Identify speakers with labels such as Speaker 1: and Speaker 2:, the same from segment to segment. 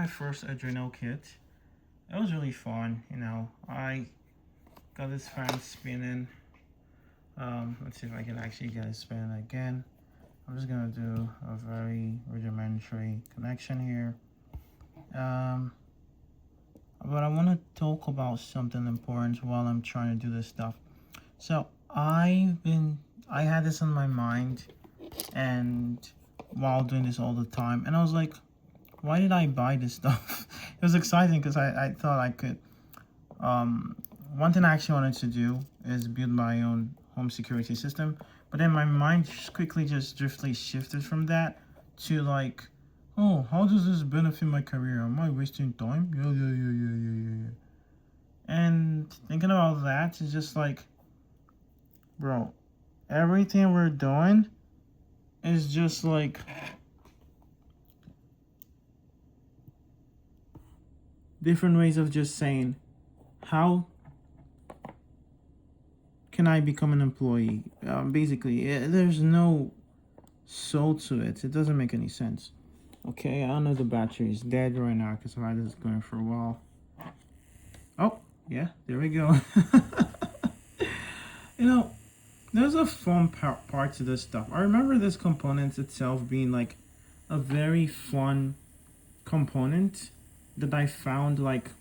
Speaker 1: first Arduino kit. It was really fun, you know. I got this fan spinning. Let's see if I can actually get it spinning again. I'm just gonna do a very rudimentary connection here. But I want to talk about something important while I'm trying to do this stuff. So I had this on my mind, and while doing this all the time, and I was like, why did I buy this stuff? It was exciting because I thought I could. One thing I actually wanted to do is build my own home security system, but then my mind just quickly just driftly shifted from that to like, oh, how does this benefit my career? Am I wasting time? Yeah. And thinking about that is just like, bro, everything we're doing is just like different ways of just saying, how can I become an employee? Basically, there's no soul to it. It doesn't make any sense. Okay, I know the battery is dead right now because I've had this going for a while. Oh, yeah, there we go. You know, there's a fun part to this stuff. I remember this component itself being like a very fun component that I found, like,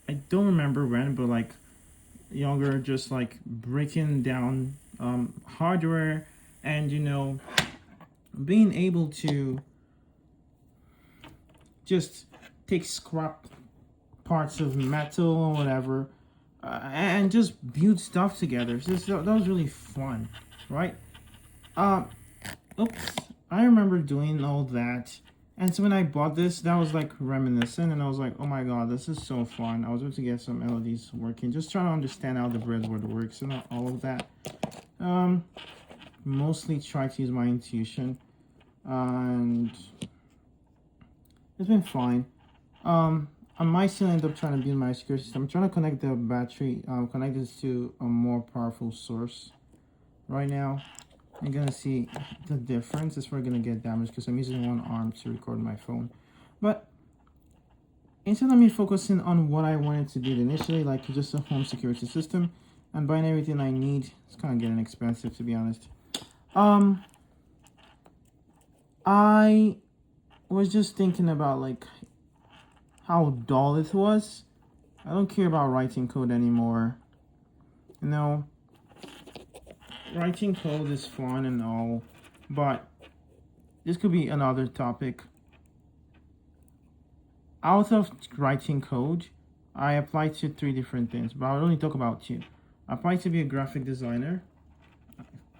Speaker 1: I don't remember when, but like younger, just like breaking down hardware and, you know, being able to just take scrap parts of metal or whatever and just build stuff together. That was really fun, right? Oops, I remember doing all that. And so when I bought this, that was like reminiscent, and I was like, oh my god, this is so fun. I was able to get some LEDs working, just trying to understand how the breadboard works and all of that. Mostly try to use my intuition, and it's been fine. I might still end up trying to build my security system. I'm trying to connect the battery, connect this to a more powerful source right now. You're gonna see the difference. Is we're gonna get damaged because I'm using one arm to record my phone. But instead of me focusing on what I wanted to build initially, like just a home security system and buying everything I need, it's kind of getting expensive, to be honest. I was just thinking about like how dull it was. I don't care about writing code anymore. You know, writing code is fun and all, but this could be another topic. Out of writing code, I applied to 3 different things, but I'll only talk about 2. I applied to be a graphic designer.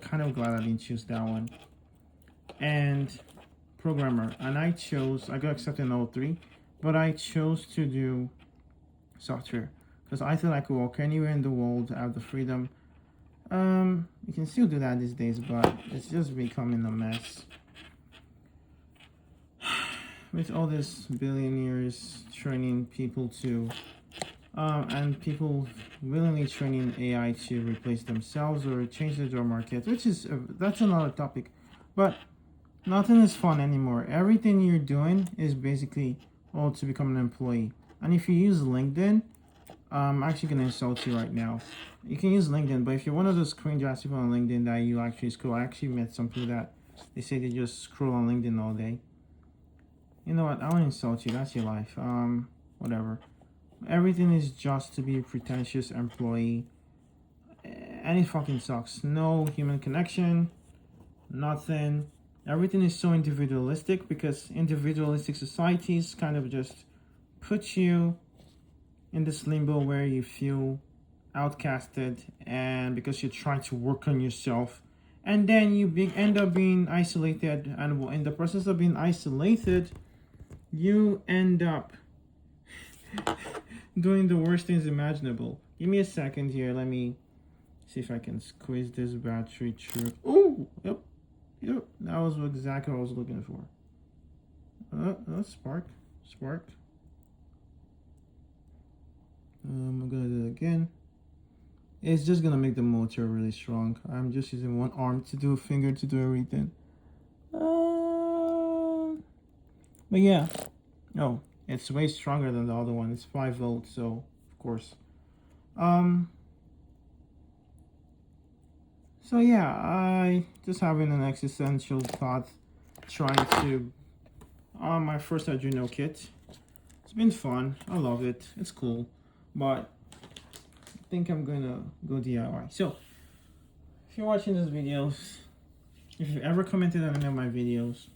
Speaker 1: Kind of glad I didn't choose that one. And programmer. And I got accepted in all 3, but I chose to do software because I thought I could walk anywhere in the world, have the freedom. You can still do that these days, but it's just becoming a mess. With all this billionaires training people to, and people willingly training AI to replace themselves or change the job market, which is, that's another topic. But nothing is fun anymore. Everything you're doing is basically all to become an employee. And if you use LinkedIn, I'm actually going to insult you right now. You can use LinkedIn, but if you're one of those cringe-ass people on LinkedIn that you actually scroll, I actually met some people that they say they just scroll on LinkedIn all day. You know what? I won't insult you. That's your life. Whatever. Everything is just to be a pretentious employee. And it fucking sucks. No human connection. Nothing. Everything is so individualistic because individualistic societies kind of just put you in this limbo where you feel outcasted, and because you're trying to work on yourself, and then you end up being isolated, and in the process of being isolated, you end up doing the worst things imaginable. Give me a second here. Let me see if I can squeeze this battery through. Oh, yep. That was exactly what I was looking for. Spark. I'm gonna do it again. It's just gonna make the motor really strong. I'm just using one arm to do a finger to do everything. But yeah. Oh, It's way stronger than the other one. It's 5 volts, so of course. Um. So yeah, I just having an existential thought, trying to my first Arduino kit. It's been fun. I love it. It's cool, but I think I'm gonna go DIY. So if you're watching these videos, if you've ever commented on any of my videos,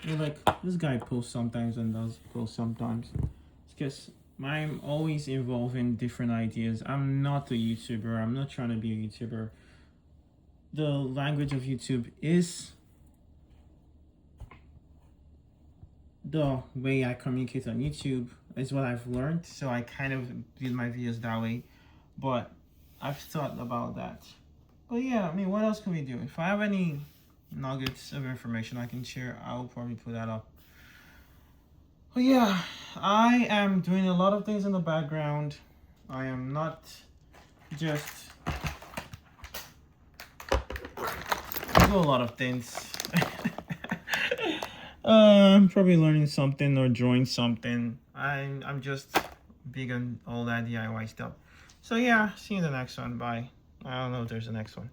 Speaker 1: you're like, this guy posts sometimes and does post sometimes. It's because I'm always involved in different ideas. I'm not a YouTuber. I'm not trying to be a YouTuber. The language of YouTube is the way I communicate on YouTube, is what I've learned. So I kind of did my videos that way. But I've thought about that. But yeah, I mean, what else can we do? If I have any nuggets of information I can share, I'll probably put that up. But yeah, I am doing a lot of things in the background. I am not just... I do a lot of things. I'm probably learning something or drawing something. I'm just big on all that DIY stuff. So yeah, see you in the next one. Bye. I don't know if there's a next one.